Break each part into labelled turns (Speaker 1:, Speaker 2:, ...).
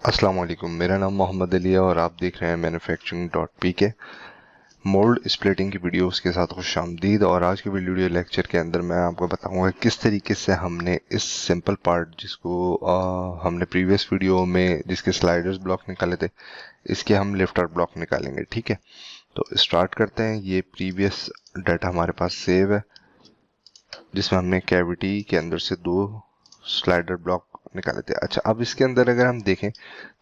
Speaker 1: अस्सलाम वालेकुम, मेरा नाम मोहम्मद अली है और आप देख रहे हैं मैन्युफैक्चरिंग.pk। मोल्ड स्प्लिटिंग की वीडियोस के साथ खुशामदीद। और आज के वीडियो लेक्चर के अंदर मैं आपको बताऊंगा किस तरीके से हमने इस सिंपल पार्ट जिसको हमने प्रीवियस वीडियो में जिसके स्लाइडर्स ब्लॉक निकाले थे, इसके हम लिफ्टर ब्लॉक निकालेंगे। ठीक है, तो स्टार्ट करते हैं। ये प्रीवियस डाटा हमारे पास सेव है जिसमें हमने कैविटी के अंदर से 2 स्लाइडर ब्लॉक निकाले थे। अच्छा, अब इसके अंदर अगर हम देखें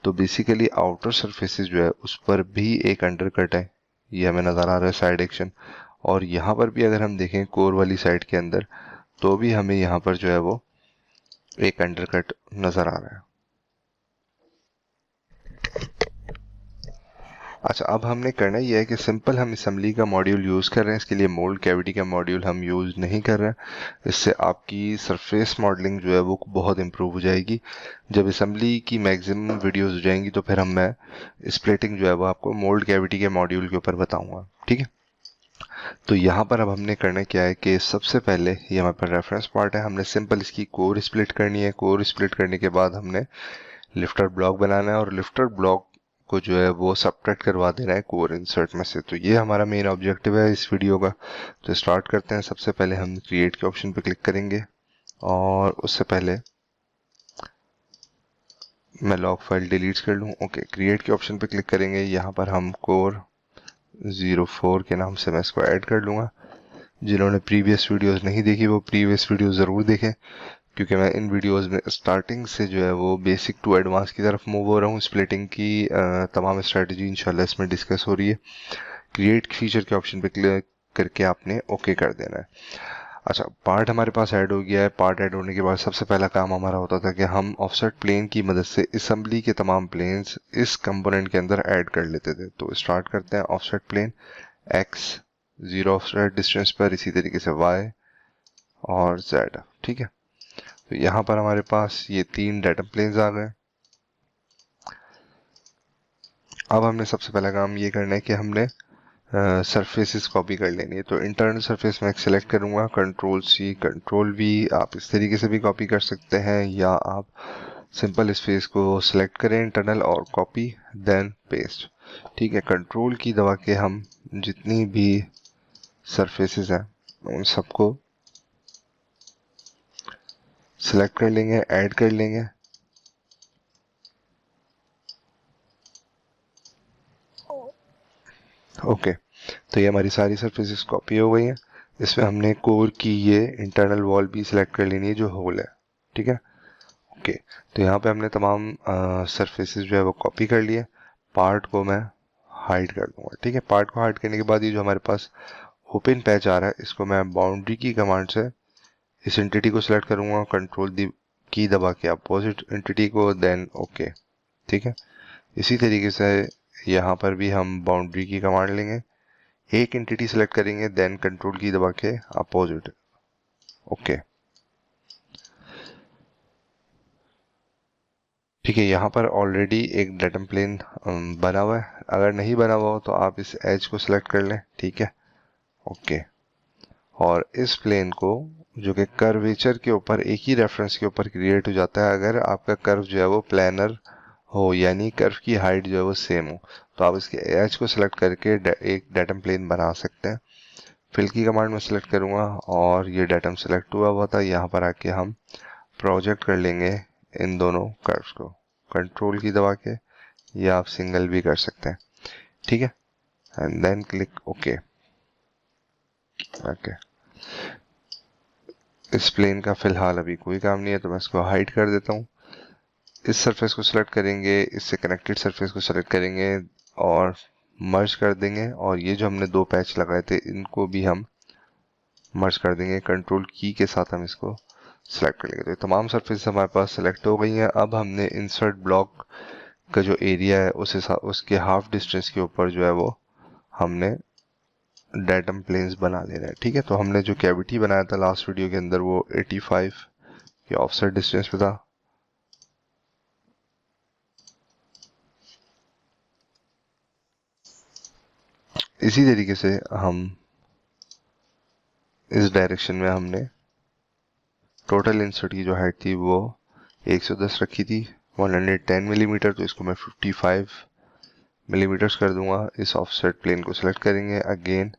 Speaker 1: तो बेसिकली आउटर सरफेसेस जो है उस पर भी एक अंडरकट है, ये हमें नज़र आ रहा है साइड एक्शन। और यहाँ पर भी अगर हम देखें कोर वाली साइड के अंदर तो भी हमें यहाँ पर जो है वो एक अंडरकट नज़र आ रहा है। अच्छा, अब हमने करना ये है कि सिंपल हम असेंबली का मॉड्यूल यूज़ कर रहे हैं, इसके लिए मोल्ड कैविटी का मॉड्यूल हम यूज़ नहीं कर रहे हैं। इससे आपकी सरफेस मॉडलिंग जो है वो बहुत इम्प्रूव हो जाएगी। जब असेंबली की मैक्सिमम वीडियोस हो जाएंगी तो फिर मैं स्प्लिटिंग जो है वो आपको मोल्ड कैविटी के मॉड्यूल के ऊपर बताऊंगा। ठीक है, तो यहाँ पर अब हमने करना क्या है कि सबसे पहले ये हमारे पास रेफरेंस पार्ट है, हमने सिंपल इसकी कोर स्प्लिट करनी है। कोर स्प्लिट करने के बाद हमने लिफ्टर ब्लॉक बनाना है और लिफ्टर ब्लॉक को जो है वो सब्ट्रैक्ट करवा देना है कोर इंसर्ट में से। तो ये हमारा मेन ऑब्जेक्टिव है इस वीडियो का। तो स्टार्ट करते हैं। सबसे पहले हम क्रिएट के ऑप्शन पे क्लिक करेंगे और उससे पहले मैं लॉग फाइल डिलीट कर लूँ। ओके, क्रिएट के ऑप्शन पे क्लिक करेंगे। यहाँ पर हम कोर 04 के नाम से मैं इसको ऐड कर लूँगा। जिन्होंने प्रीवियस वीडियोस नहीं देखी वो प्रीवियस वीडियो ज़रूर देखें, क्योंकि मैं इन वीडियोस में स्टार्टिंग से जो है वो बेसिक टू एडवांस की तरफ मूव हो रहा हूँ। स्प्लिटिंग की तमाम स्ट्रेटजी इंशाल्लाह इसमें डिस्कस हो रही है। क्रिएट फीचर के ऑप्शन पे क्लिक करके आपने ओके कर देना है। अच्छा, पार्ट हमारे पास ऐड हो गया है। पार्ट ऐड होने के बाद सबसे पहला काम हमारा होता था कि हम ऑफसेट प्लेन की मदद से असेंबली के तमाम प्लेन्स इस कंपोनेंट के अंदर ऐड कर लेते थे। तो स्टार्ट करते हैं। Offset plane X 0 offset distance पर, इसी तरीके से वाई और जेड। ठीक है, तो यहाँ पर हमारे पास ये 3 डाटा प्लेन्स आ गए। अब हमने सबसे पहला काम ये करना है कि हमने सरफेसेस कॉपी कर लेनी है। तो इंटरनल सरफेस मैं सेलेक्ट करूंगा, कंट्रोल सी कंट्रोल वी। आप इस तरीके से भी कॉपी कर सकते हैं या आप सिंपल इस फेस को सिलेक्ट करें इंटरनल और कॉपी देन पेस्ट। ठीक है, कंट्रोल की दबा के हम जितनी भी सरफेसेस हैं उन सबको सिलेक्ट कर लेंगे, ऐड कर लेंगे। ओके, तो ये हमारी सारी सरफेसेस कॉपी हो गई हैं। इसमें हमने कोर की ये इंटरनल वॉल भी सिलेक्ट कर लेनी है जो होल है। ठीक है, ओके, तो यहाँ पे हमने तमाम सरफेसेस जो है वो कॉपी कर लिए। पार्ट को मैं हाइड कर दूंगा। ठीक है, पार्ट को हाइड करने के बाद ये जो हमारे पास ओपन पैच आ रहा है इसको मैं बाउंड्री की कमांड से इस एंटिटी को सिलेक्ट करूंगा, कंट्रोल की दबा के अपोजिट एंटिटी को, देन ओके। ठीक है, इसी तरीके से यहाँ पर भी हम बाउंड्री की कमांड लेंगे, एक एंटिटी सेलेक्ट करेंगे, देन कंट्रोल की दबा के अपोजिट ओके। ठीक है, यहाँ पर ऑलरेडी एक डाटम प्लेन बना हुआ है। अगर नहीं बना हुआ हो तो आप इस एज को सिलेक्ट कर लें। ठीक है, ओके, और इस प्लेन को जो कि कर्वेचर के ऊपर एक ही रेफरेंस के ऊपर क्रिएट हो जाता है अगर आपका कर्व जो है वो प्लानर हो, यानी कर्व की हाइट जो है वो सेम हो, तो आप इसके एज को सिलेक्ट करके एक डाटम प्लेन बना सकते हैं। फिल की कमांड में सिलेक्ट करूंगा और ये डाटम सिलेक्ट हुआ था। यहाँ पर आके हम प्रोजेक्ट कर लेंगे इन दोनों कर्व्स को, कंट्रोल की दबा के, या आप सिंगल भी कर सकते हैं। ठीक है, and then click okay. Okay, इस प्लेन का फिलहाल अभी कोई काम नहीं है तो मैं इसको हाइड कर देता हूँ। इस सरफेस को सिलेक्ट करेंगे, इससे कनेक्टेड सरफेस को सिलेक्ट करेंगे और मर्ज कर देंगे। और ये जो हमने 2 पैच लगाए थे इनको भी हम मर्ज कर देंगे। कंट्रोल की के साथ हम इसको सिलेक्ट कर लेंगे। तो तमाम सरफेस हमारे पास सिलेक्ट हो गई हैं। अब हमने इंसर्ट ब्लॉक का जो एरिया है उसके हाफ डिस्टेंस के ऊपर जो है वो हमने डाटम प्लेन्स बना लेना है। ठीक है, तो हमने जो कैविटी बनाया था लास्ट वीडियो के अंदर वो 85 के ऑफसेट डिस्टेंस पे था। इसी तरीके से हम इस डायरेक्शन में हमने टोटल इंसर्ट की जो हाइट थी वो 110 रखी थी। 110 मिलीमीटर, तो इसको मैं 55 मिलीमीटर्स कर दूंगा। इस ऑफसेट प्लेन को सिलेक्ट करेंगे। अगेन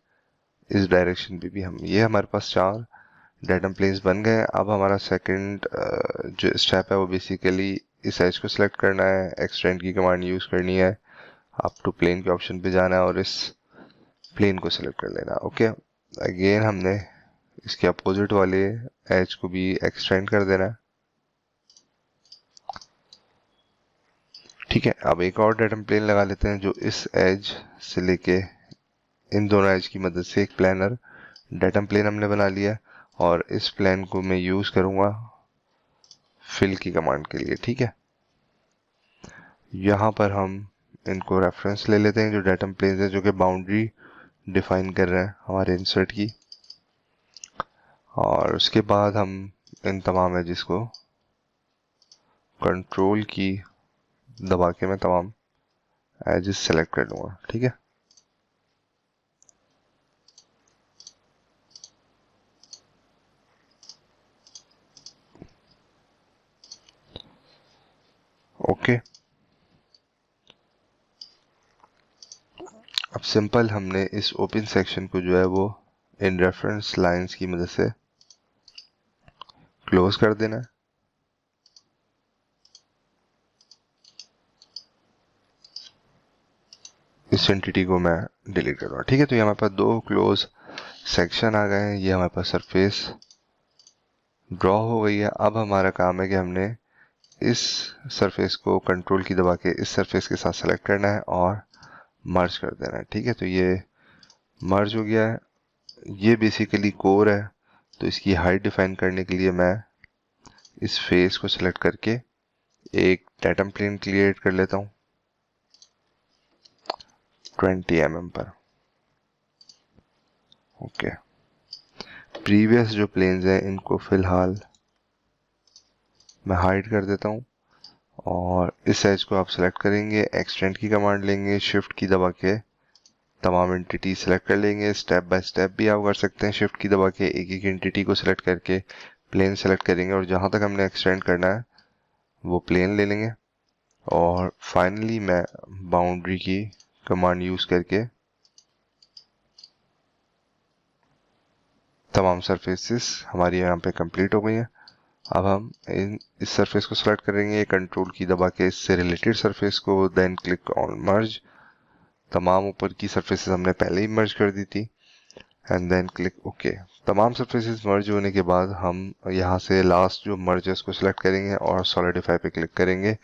Speaker 1: इस डायरेक्शन पे भी हम, ये हमारे पास 4 डेटम प्लेन्स बन गए। अब हमारा सेकंड जो स्टेप है वो बेसिकली इस एज को सिलेक्ट करना है, एक्सटेंड की कमांड यूज करनी है, अप टू प्लेन के ऑप्शन पे जाना है और इस प्लेन को सिलेक्ट कर लेना। ओके, अगेन हमने इसके अपोजिट वाले एज को भी एक्सटेंड कर देना है। ठीक है, अब एक और डेटम प्लेन लगा लेते हैं जो इस एज से लेके इन दोनों एज की मदद से एक प्लानर डेटम प्लेन हमने बना लिया है, और इस प्लेन को मैं यूज करूंगा फिल की कमांड के लिए। ठीक है, यहाँ पर हम इनको रेफरेंस ले लेते हैं जो डेटम प्लेन्स हैं जो कि बाउंड्री डिफाइन कर रहे हैं हमारे इंसर्ट की, और उसके बाद हम इन तमाम एजेस को कंट्रोल की दबा के मैं तमाम एजेस सेलेक्ट कर लूँगा। ठीक है, ओके। अब सिंपल हमने इस ओपन सेक्शन को जो है वो इन रेफरेंस लाइंस की मदद से क्लोज कर देना है। इस एंटिटी को मैं डिलीट कर दूंगा। ठीक है, तो ये हमारे पास 2 क्लोज सेक्शन आ गए हैं। ये हमारे पास सरफेस ड्रॉ हो गई है। अब हमारा काम है कि हमने इस सरफेस को कंट्रोल की दबा के इस सरफेस के साथ सेलेक्ट करना है और मर्ज कर देना है। ठीक है, तो ये मर्ज हो गया है। ये बेसिकली कोर है, तो इसकी हाइट डिफाइन करने के लिए मैं इस फेस को सिलेक्ट करके एक डेटम प्लेन क्रिएट कर लेता हूँ 20 mm पर। ओके, प्रीवियस जो प्लेन्स हैं इनको फिलहाल मैं हाइड कर देता हूँ, और इस एज को आप सिलेक्ट करेंगे, एक्सटेंड की कमांड लेंगे, शिफ्ट की दबा के तमाम एंटिटी सेलेक्ट कर लेंगे। स्टेप बाय स्टेप भी आप कर सकते हैं, शिफ्ट की दबा के एक एक एंटिटी को सिलेक्ट करके प्लेन सेलेक्ट करेंगे और जहां तक हमने एक्सटेंड करना है वो प्लेन ले लेंगे। और फाइनली मैं बाउंड्री की कमांड यूज करके तमाम सरफेसेस हमारी यहाँ पे कंप्लीट हो गई हैं। अब हम इस सरफेस को सिलेक्ट करेंगे, कंट्रोल की दबा के इससे रिलेटेड सरफेस को, देन क्लिक ऑन मर्ज। तमाम ऊपर की सरफेसेस हमने पहले ही मर्ज कर दी थी, एंड देन क्लिक ओके। तमाम सरफेसेस मर्ज होने के बाद हम यहाँ से लास्ट जो मर्ज है उसको सिलेक्ट करेंगे और सॉलिडिफाई पे क्लिक करेंगे।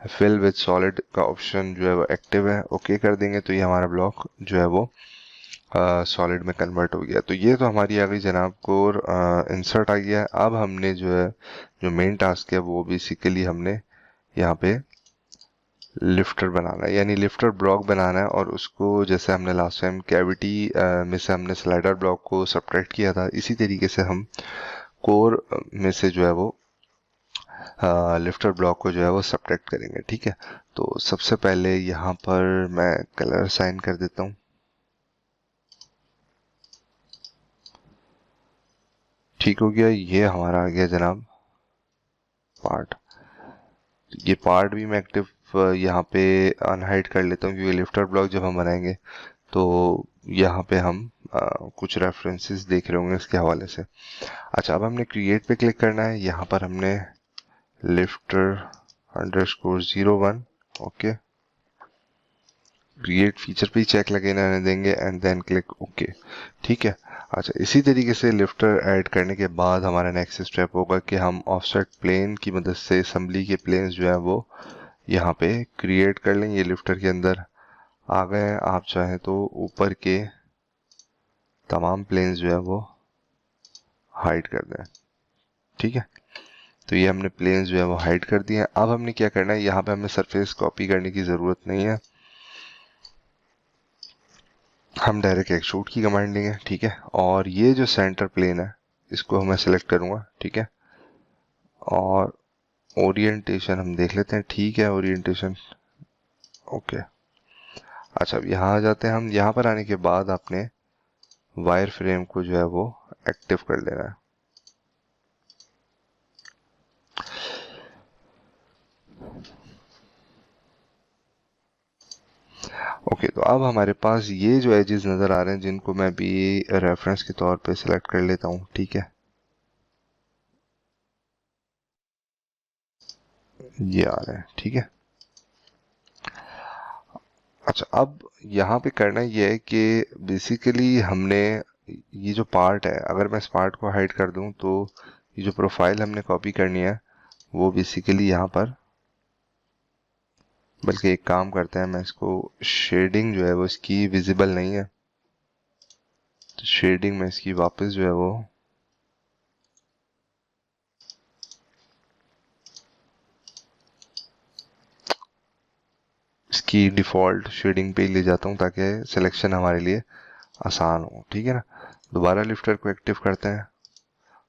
Speaker 1: फिल विद सॉलिड का ऑप्शन जो है वो एक्टिव है, ओके कर देंगे तो ये हमारा ब्लॉक जो है वो सॉलिड में कन्वर्ट हो गया। तो ये तो हमारी आ गई जनाब कोर इंसर्ट आ गया। अब हमने जो है जो मेन टास्क है वो बेसिकली हमने यहाँ पे लिफ्टर बनाना है, यानी लिफ्टर ब्लॉक बनाना है, और उसको जैसे हमने लास्ट टाइम कैविटी में से हमने स्लाइडर ब्लॉक को सब्ट्रैक्ट किया था, इसी तरीके से हम कोर में से जो है वो लिफ्टर ब्लॉक को जो है वो सब्ट्रैक्ट करेंगे। ठीक है, तो सबसे पहले यहाँ पर मैं कलर साइन कर देता हूँ। ठीक हो गया, ये हमारा आ गया जनाब पार्ट। ये पार्ट भी मैं एक्टिव यहाँ पे अनहाइड कर लेता हूँ क्योंकि लिफ्टर ब्लॉक जब हम बनाएंगे तो यहाँ पे हम कुछ रेफरेंसेस देख रहे होंगे इसके हवाले से। अच्छा, अब हमने क्रिएट पे क्लिक करना है। यहाँ पर हमने lifter underscore 01 okay create feature पे ही चेक लगाने देंगे एंड देन क्लिक ओके। ठीक है, अच्छा इसी तरीके से लिफ्टर ऐड करने के बाद हमारा नेक्स्ट स्टेप होगा कि हम ऑफसेट प्लेन की मदद से असम्बली के प्लेन्स जो है वो यहाँ पे क्रिएट कर लेंगे। ये लिफ्टर के अंदर आ गए हैं। आप चाहें तो ऊपर के तमाम प्लेन्स जो है वो हाइड कर दें। ठीक है, तो ये हमने प्लेन्स जो है वो हाइड कर दिए हैं। अब हमने क्या करना है, यहाँ पे हमें सरफेस कॉपी करने की ज़रूरत नहीं है, हम डायरेक्ट एक्सट्रूड की कमांड लेंगे। ठीक है, और ये जो सेंटर प्लेन है इसको मैं सिलेक्ट करूंगा। ठीक है, और ओरिएंटेशन हम देख लेते हैं। ठीक है, ओरिएंटेशन ओके। अच्छा, अब यहाँ आ जाते हैं हम। यहाँ पर आने के बाद आपने वायर फ्रेम को जो है वो एक्टिव कर लेना है। ओके तो अब हमारे पास ये जो एजेस नज़र आ रहे हैं जिनको मैं भी रेफरेंस के तौर पे सिलेक्ट कर लेता हूँ, ठीक है, ये आ रहे हैं, ठीक है। अच्छा अब यहाँ पे करना ये है कि बेसिकली हमने ये जो पार्ट है, अगर मैं इस पार्ट को हाइड कर दूं तो ये जो प्रोफाइल हमने कॉपी करनी है वो बेसिकली यहाँ पर, बल्कि एक काम करते हैं, मैं इसको शेडिंग जो है वो इसकी विजिबल नहीं है तो शेडिंग में इसकी वापस जो है वो इसकी डिफ़ॉल्ट शेडिंग पे ही ले जाता हूँ ताकि सिलेक्शन हमारे लिए आसान हो, ठीक है ना। दोबारा लिफ्टर को एक्टिव करते हैं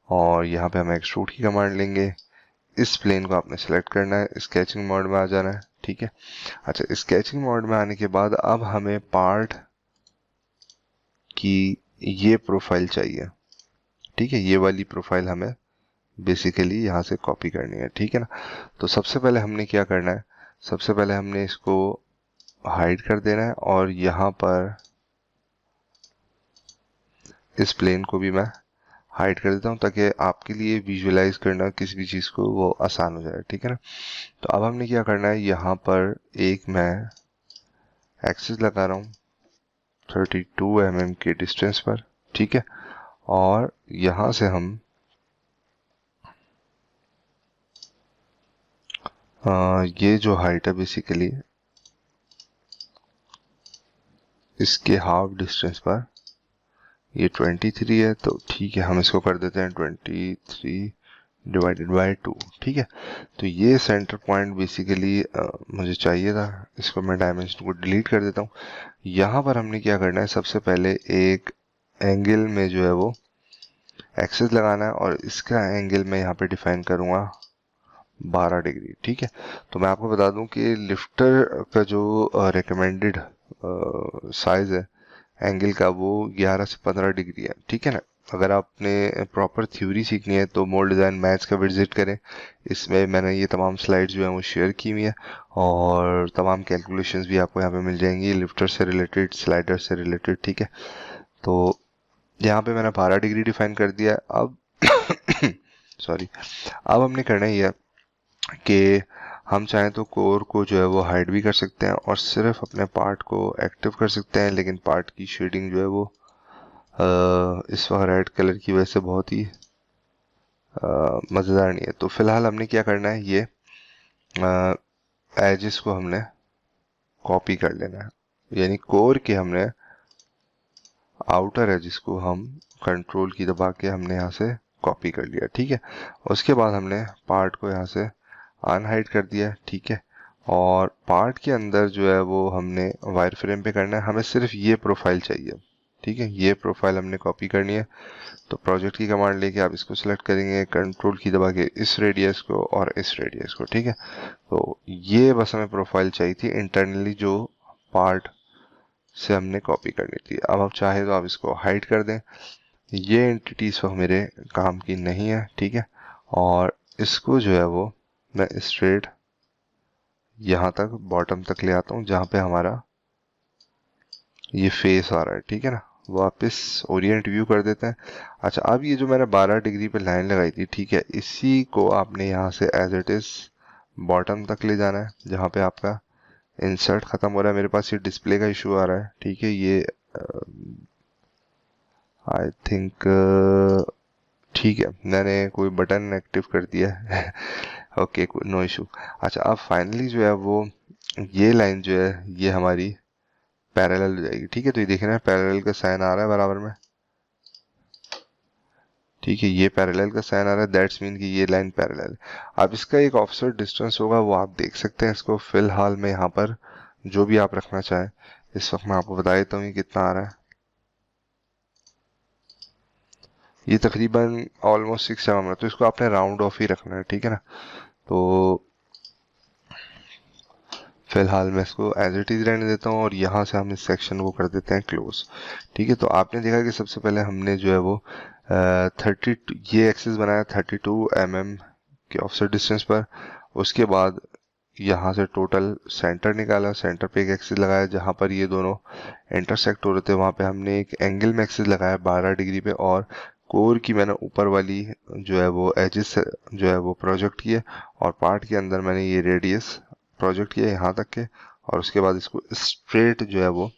Speaker 1: और यहाँ पे हम एक्सट्रूड की कमांड लेंगे। इस प्लेन को आपने सेलेक्ट करना है, स्केचिंग मोड में आ जाना है, ठीक है। अच्छा स्केचिंग मोड में आने के बाद अब हमें पार्ट की ये प्रोफाइल चाहिए, ठीक है, ये वाली प्रोफाइल हमें बेसिकली यहाँ से कॉपी करनी है, ठीक है ना। तो सबसे पहले हमने क्या करना है, सबसे पहले हमने इसको हाइड कर देना है और यहाँ पर इस प्लेन को भी मैं हाइड कर देता हूँ ताकि आपके लिए विजुअलाइज करना किसी भी चीज़ को वो आसान हो जाए, ठीक है ना। तो अब हमने क्या करना है, यहाँ पर एक मैं एक्सिस लगा रहा हूँ 32 mm के डिस्टेंस पर, ठीक है, और यहाँ से हम ये जो हाइट है बेसिकली इसके हाफ डिस्टेंस पर, ये 23 है तो ठीक है, हम इसको कर देते हैं 23 डिवाइडेड बाय 2, ठीक है। तो ये सेंटर पॉइंट बेसिकली मुझे चाहिए था, इसको मैं डायमेंशन को डिलीट कर देता हूँ। यहाँ पर हमने क्या करना है, सबसे पहले एक एंगल में जो है वो एक्सिस लगाना है और इसका एंगल मैं यहाँ पे डिफाइन करूँगा 12 डिग्री, ठीक है। तो मैं आपको बता दूं कि लिफ्टर का जो रिकमेंडेड साइज है एंगल का वो 11 से 15 डिग्री है, ठीक है ना। अगर आपने प्रॉपर थ्योरी सीखनी है तो मोल्ड डिज़ाइन मैथ्स का विजिट करें, इसमें मैंने ये तमाम स्लाइड्स जो हैं वो शेयर की हुई है और तमाम कैलकुलेशंस भी आपको यहाँ पे मिल जाएंगी लिफ्टर से रिलेटेड, स्लाइडर से रिलेटेड, ठीक है। तो यहाँ पे मैंने 12 डिग्री डिफाइन कर दिया है। अब सॉरी, अब हमने करना ही है कि हम चाहें तो कोर को जो है वो हाइड भी कर सकते हैं और सिर्फ अपने पार्ट को एक्टिव कर सकते हैं, लेकिन पार्ट की शेडिंग जो है वो इस वक्त रेड कलर की वजह से बहुत ही मज़ेदार नहीं है। तो फिलहाल हमने क्या करना है, ये एजेस को हमने कॉपी कर लेना है, यानी कोर के हमने आउटर एजेस को हम कंट्रोल की दबा के हमने यहाँ से कॉपी कर लिया, ठीक है। उसके बाद हमने पार्ट को यहाँ से अनहाइड कर दिया, ठीक है। और पार्ट के अंदर जो है वो हमने वायर फ्रेम पे करना है, हमें सिर्फ ये प्रोफाइल चाहिए, ठीक है, ये प्रोफाइल हमने कॉपी करनी है। तो प्रोजेक्ट की कमांड लेके आप इसको सिलेक्ट करेंगे, कंट्रोल की दबा के इस रेडियस को और इस रेडियस को, ठीक है। तो ये बस हमें प्रोफाइल चाहिए थी इंटरनली जो पार्ट से हमने कॉपी करनी थी। अब आप चाहे तो आप इसको हाइड कर दें, ये एंटिटी इस वक्त मेरे काम की नहीं है, ठीक है। और इसको जो है वो मैं स्ट्रेट यहाँ तक बॉटम तक ले आता हूँ जहाँ पे हमारा ये फेस आ रहा है, ठीक है ना। वापस ओरिएंट व्यू कर देते हैं। अच्छा अब ये जो मैंने 12 डिग्री पे लाइन लगाई थी, ठीक है, इसी को आपने यहाँ से एज इट इज बॉटम तक ले जाना है जहाँ पे आपका इंसर्ट खत्म हो रहा है। मेरे पास ये डिस्प्ले का इशू आ रहा है, ठीक है, ये आई थिंक ठीक है, मैंने कोई बटन एक्टिव कर दिया है ओके नो इशू। अच्छा अब फाइनली जो है वो ये लाइन जो है ये हमारी पैरेलल हो जाएगी, ठीक है। तो ये देख रहे हैं पैरेलल का साइन आ रहा है बराबर में, ठीक है, ये पैरेलल का साइन आ रहा है, दैट्स मीन कि ये लाइन पैरेलल। अब इसका एक ऑफसेट डिस्टेंस होगा वो आप देख सकते हैं इसको। फिलहाल मैं यहाँ पर जो भी आप रखना चाहें, इस वक्त मैं आपको बता देता हूँ कितना आ रहा है। ये तकरीबन ऑलमोस्ट 6 mm है, तो इसको आपने राउंड ऑफ ही रखना है, ठीक है ना। तो फिलहाल मैं इसको एज इट इज रहने देता हूँ और यहाँ से हम इस सेक्शन को कर देते हैं क्लोज, ठीक है। तो आपने देखा कि सबसे पहले हमने जो है वो 32 ये एक्सिस बनाया 32 mm के ऑफसेट डिस्टेंस पर। उसके बाद यहाँ से टोटल सेंटर निकाला, सेंटर पे एक एक्सिस लगाया, जहाँ पर ये दोनों इंटरसेक्ट हो रहे थे वहाँ पे हमने एक एंगल में एक्सिस लगाया 12 डिग्री पे, और कोर की मैंने ऊपर वाली जो है वो एजिस जो है वो प्रोजेक्ट किए, और पार्ट के अंदर मैंने ये रेडियस प्रोजेक्ट किया यहाँ तक के, और उसके बाद इसको स्ट्रेट जो है वो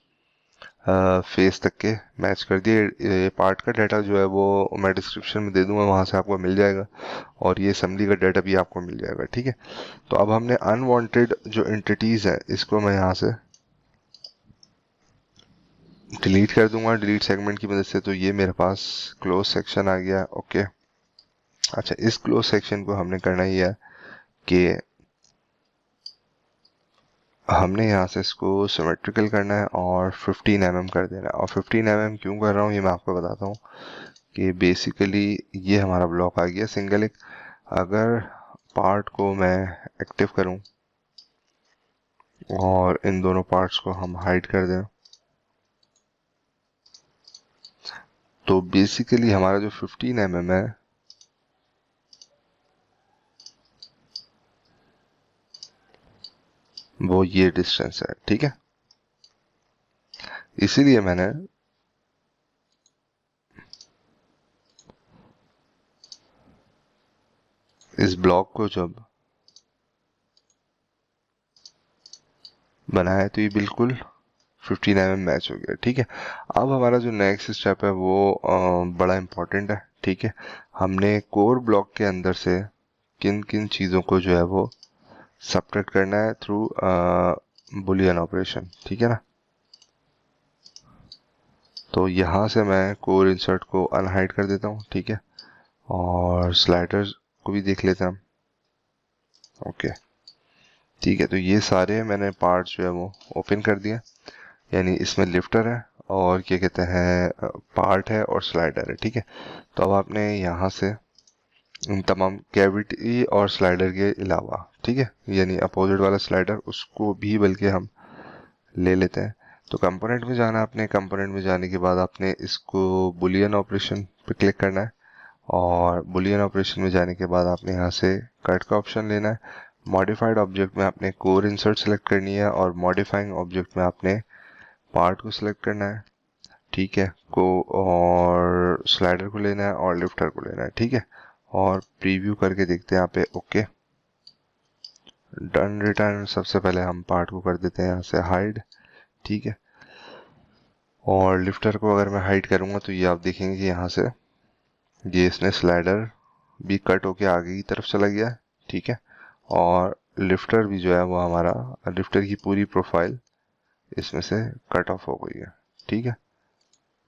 Speaker 1: फेस तक के मैच कर दिए। ये पार्ट का डाटा जो है वो मैं डिस्क्रिप्शन में दे दूंगा, वहाँ से आपको मिल जाएगा, और ये असेंबली का डाटा भी आपको मिल जाएगा, ठीक है। तो अब हमने अनवांटेड जो एंटिटीज है इसको मैं यहाँ से डिलीट कर दूंगा डिलीट सेगमेंट की मदद से। तो ये मेरे पास क्लोज सेक्शन आ गया, ओके। अच्छा, इस क्लोज सेक्शन को हमने करना ही है कि हमने यहाँ से इसको सिमेट्रिकल करना है और 15 mm कर देना है। और 15 mm क्यों कर रहा हूँ ये मैं आपको बताता हूँ कि बेसिकली ये हमारा ब्लॉक आ गया सिंगल एक। अगर पार्ट को मैं एक्टिव करूँ और इन दोनों पार्ट्स को हम हाइड कर दें, तो बेसिकली हमारा जो 15 mm है वो ये डिस्टेंस है, ठीक है। इसीलिए मैंने इस ब्लॉक को जब बनाया तो ये बिल्कुल 15 mm मैच हो गया, ठीक है। अब हमारा जो नेक्स्ट स्टेप है वो बड़ा इंपॉर्टेंट है, ठीक है। हमने कोर ब्लॉक के अंदर से किन किन चीज़ों को जो है वो सबट्रैक्ट करना है थ्रू बुलियन ऑपरेशन, ठीक है ना। तो यहाँ से मैं कोर इंसर्ट को अनहाइड कर देता हूँ, ठीक है, और स्लाइडर्स को भी देख लेते हैं हम, ओके, ठीक है। तो ये सारे मैंने पार्ट्स जो है वो ओपन कर दिए, यानी इसमें लिफ्टर है और क्या कहते हैं पार्ट है और स्लाइडर है, ठीक है। तो अब आपने यहाँ से इन तमाम कैविटी और स्लाइडर के अलावा, ठीक है, यानी अपोजिट वाला स्लाइडर उसको भी बल्कि हम ले लेते हैं। तो कंपोनेंट में जाना, आपने कंपोनेंट में जाने के बाद आपने इसको बुलियन ऑपरेशन पे क्लिक करना है, और बुलियन ऑपरेशन में जाने के बाद आपने यहाँ से कट का ऑप्शन लेना है। मॉडिफाइड ऑब्जेक्ट में आपने कोर इंसर्ट सेलेक्ट करनी है, और मॉडिफाइंग ऑब्जेक्ट में आपने पार्ट को सिलेक्ट करना है, ठीक है, को, और स्लाइडर को लेना है और लिफ्टर को लेना है, ठीक है। और प्रीव्यू करके देखते हैं यहाँ पे, ओके, डन रिटर्न। सबसे पहले हम पार्ट को कर देते हैं यहाँ से हाइड, ठीक है, और लिफ्टर को अगर मैं हाइड करूंगा तो ये आप देखेंगे कि यहाँ से ये इसने स्लाइडर भी कट होके आगे की तरफ चला गया, ठीक है, और लिफ्टर भी जो है वो हमारा लिफ्टर की पूरी प्रोफाइल इसमें से कट ऑफ हो गई है, ठीक है।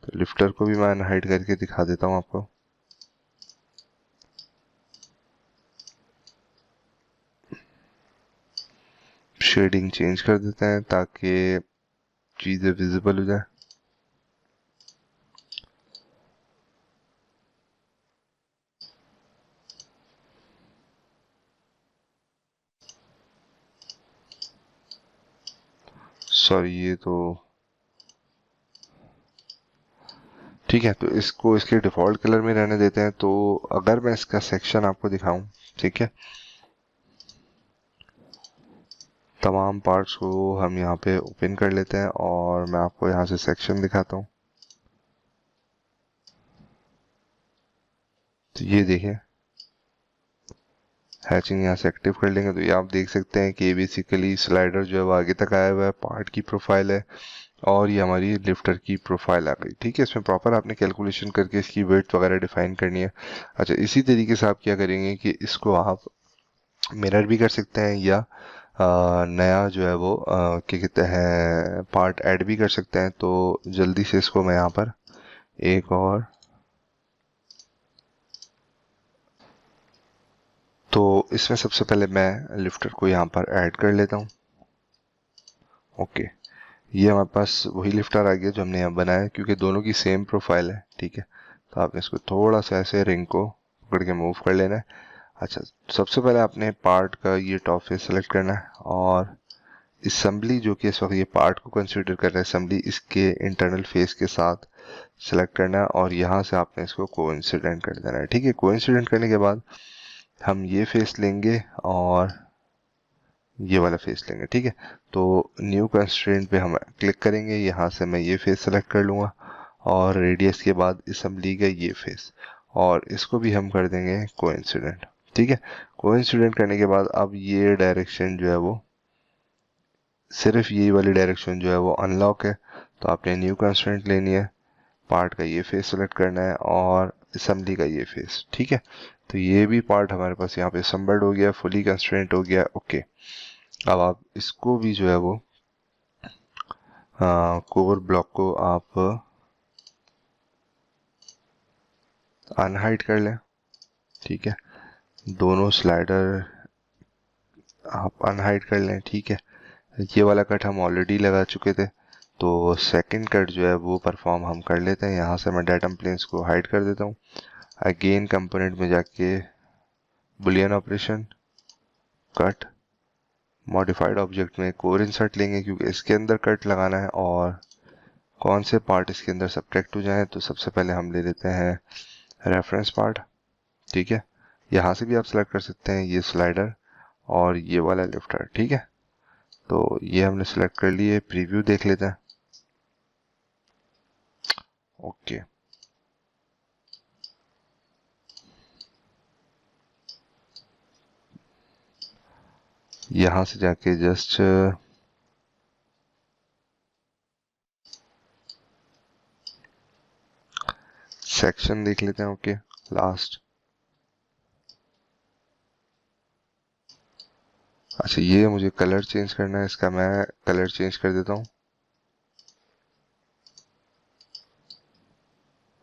Speaker 1: तो लिफ्टर को भी मैं अनहाइड करके दिखा देता हूँ आपको। शेडिंग चेंज कर देते हैं ताकि चीज़ें विजिबल हो जाए। सॉरी, ये तो ठीक है, तो इसको इसके डिफ़ॉल्ट कलर में रहने देते हैं। तो अगर मैं इसका सेक्शन आपको दिखाऊं, ठीक है, तमाम पार्ट्स को हम यहाँ पे ओपन कर लेते हैं और मैं आपको यहाँ से सेक्शन दिखाता हूँ। तो ये देखें, हैचिंग यहाँ से एक्टिव कर लेंगे तो ये आप देख सकते हैं कि बेसिकली स्लाइडर जो है वो आगे तक आया हुआ है, पार्ट की प्रोफाइल है, और ये हमारी लिफ्टर की प्रोफाइल आ गई, ठीक है। इसमें प्रॉपर आपने कैलकुलेशन करके इसकी वेट वगैरह डिफाइन करनी है। अच्छा, इसी तरीके से आप क्या करेंगे कि इसको आप मिरर भी कर सकते हैं, या नया जो है वो क्या कहते हैं पार्ट ऐड भी कर सकते हैं। तो जल्दी से इसको मैं यहाँ पर एक और, तो इसमें सबसे पहले मैं लिफ्टर को यहाँ पर ऐड कर लेता हूँ, ओके। ये हमारे पास वही लिफ्टर आ गया जो हमने यहाँ बनाया, क्योंकि दोनों की सेम प्रोफाइल है, ठीक है। तो आपने इसको थोड़ा सा ऐसे रिंग को पकड़ के मूव कर लेना है। अच्छा, सबसे पहले आपने पार्ट का ये टॉप फेस सेलेक्ट करना है, और असेंबली जो कि इस वक्त ये पार्ट को कंसीडर कर रहा है असेंबली, इसके इंटरनल फेस के साथ सेलेक्ट करना है, और यहाँ से आपने इसको कोइंसिडेंट कर देना है, ठीक है। कोइंसिडेंट करने के बाद हम ये फेस लेंगे और ये वाला फेस लेंगे, ठीक है। तो न्यू कंस्ट्रेंट पे हम क्लिक करेंगे, यहाँ से मैं ये फेस सेलेक्ट कर लूँगा और रेडियस के बाद असेंबली का ये फेस, और इसको भी हम कर देंगे कोइंसिडेंट, ठीक है। कोइंसिडेंट करने के बाद अब ये डायरेक्शन जो है वो सिर्फ यही वाली डायरेक्शन जो है वो अनलॉक है। तो आपने न्यू कंस्ट्रेंट लेनी है, पार्ट का ये फेस सेलेक्ट करना है और असेंबली का ये फेस, ठीक है। तो ये भी पार्ट हमारे पास यहाँ पे असेंबल्ड हो गया, फुली कंस्ट्रेंट हो गया, ओके। अब आप इसको भी जो है वो कोर ब्लॉक को आप अनहाइड कर लें, ठीक है। दोनों स्लाइडर आप अनहाइड कर लें, ठीक है। ये वाला कट हम ऑलरेडी लगा चुके थे, तो सेकंड कट जो है वो परफॉर्म हम कर लेते हैं। यहाँ से मैं डेटम प्लेन्स को हाइड कर देता हूँ। अगेन कंपोनेंट में जाके Boolean operation, cut, modified object में कोर इंसर्ट लेंगे क्योंकि इसके अंदर कट लगाना है और कौन से पार्ट इसके अंदर सब्ट्रैक्ट हो जाए। तो सबसे पहले हम ले लेते हैं रेफरेंस पार्ट, ठीक है। यहाँ से भी आप सेलेक्ट कर सकते हैं ये स्लाइडर और ये वाला लिफ्टर, ठीक है। तो ये हमने सेलेक्ट कर लिए, प्रीव्यू देख लेते हैं, ओके। यहाँ से जाके जस्ट सेक्शन देख लेते हैं, ओके। लास्ट, अच्छा ये मुझे कलर चेंज करना है, इसका मैं कलर चेंज कर देता हूँ।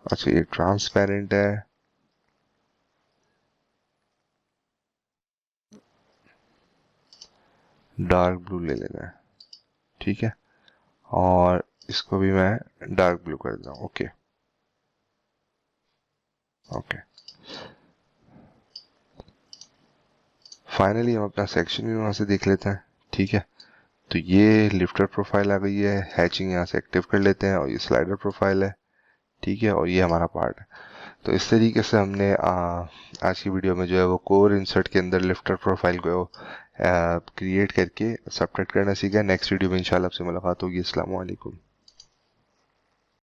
Speaker 1: अच्छा ये ट्रांसपेरेंट है, डार्क ब्लू ले लेना है, ठीक है। और इसको भी मैं डार्क ब्लू कर देता हूँ, ओके ओके। फाइनली हम अपना सेक्शन भी वहां से देख लेते हैं, ठीक है। तो ये लिफ्टर प्रोफाइल आ गई है, हैचिंग यहाँ से एक्टिव कर लेते हैं और ये स्लाइडर प्रोफाइल है, ठीक है। और ये हमारा पार्ट है। तो इस तरीके से हमने आज की वीडियो में जो है वो कोर इंसर्ट के अंदर लिफ्टर प्रोफाइल को क्रिएट करके सब्ट्रैक्ट करना सीखा। नेक्स्ट वीडियो में इंशाल्लाह आपसे मुलाकात होगी। अस्सलाम वालेकुम।